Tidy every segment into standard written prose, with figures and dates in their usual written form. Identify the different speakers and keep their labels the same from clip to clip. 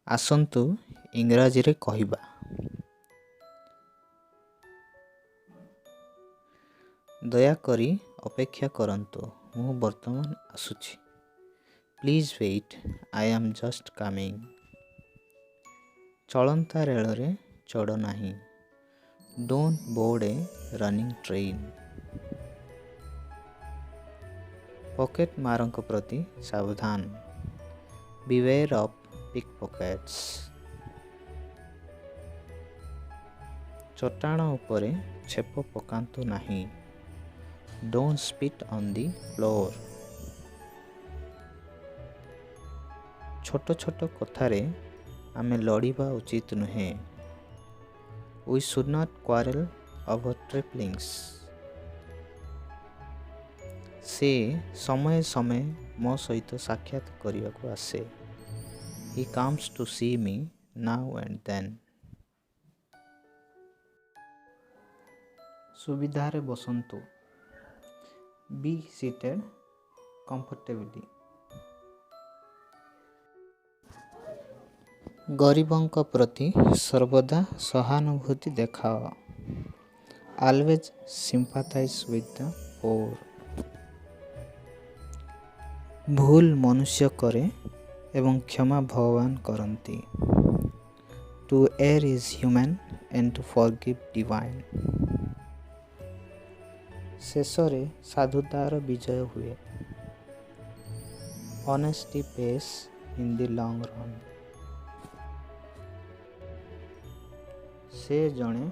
Speaker 1: ଆସନ୍ତୁ ଇଂରାଜୀରେ କହିବା। ଦୟାକରି ଅପେକ୍ଷା କରନ୍ତୁ, ମୁଁ ବର୍ତ୍ତମାନ ଆସୁଛି। Please wait, I am just coming. ଚଳନ୍ତା ରେଳରେ ଚଢ଼ ନାହିଁ। Don't board a running train. Pocket ମାରଙ୍କ ପ୍ରତି ସାବଧାନ। Beware of pickpockets. ଚଟାଣ ଉପରେ ଛେପ ପକାନ୍ତୁ ନାହିଁ। Don't spit on the floor. ଛୋଟ ଛୋଟ କଥାରେ ଆମେ ଲଢ଼ିବା ଉଚିତ ନୁହେଁ। We should not quarrel over triflings. ସେ ସମୟେ ସମୟେ ମୋ ସହିତ ସାକ୍ଷାତ କରିବାକୁ ଆସେ। ହି କମ୍ସ ଟୁ ସି ମି ନାଉ ଆଣ୍ଡ ଦେନ୍। ସୁବିଧାରେ ବସନ୍ତୁ। ବି ସିଟେଡ୍ କମ୍ଫର୍ଟେବଲି। ଗରିବଙ୍କ ପ୍ରତି ସର୍ବଦା ସହାନୁଭୂତି ଦେଖାଅ। Always ସିମ୍ପାଥାଇଜ୍ with the ପୋର୍। ଭୁଲ ମନୁଷ୍ୟ କରେ ଏବଂ କ୍ଷମା ଭଗବାନ କରନ୍ତି। Two year is human and two ଫରଗିଭ୍ divine. ଶେଷରେ ସାଧୁତାର ବିଜୟ ହୁଏ। Honesty pace in the long run. ସେ ଜଣେ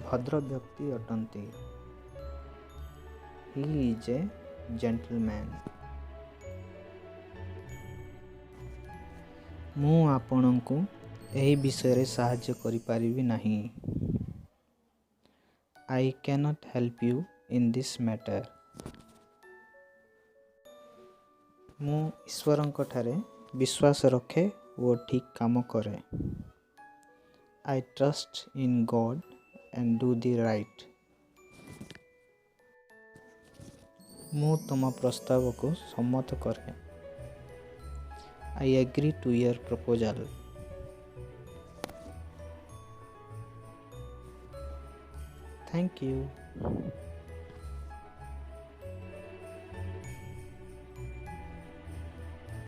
Speaker 1: ଭଦ୍ର ବ୍ୟକ୍ତି ଅଟନ୍ତି। He is a gentleman. ମୁଁ ଆପଣଙ୍କୁ ଏହି ବିଷୟରେ ସାହାଯ୍ୟ କରିପାରିବି ନାହିଁ। I can't help you in this matter. ମୁଁ ଈଶ୍ୱରଙ୍କଠାରେ ବିଶ୍ୱାସ ରଖେ ଓ ଠିକ୍ କାମ କରେ। I trust in God and do the right. ମୁଁ ତୁମ ପ୍ରସ୍ତାବକୁ ସମ୍ମତ କରେ। I agree to your proposal. Thank you.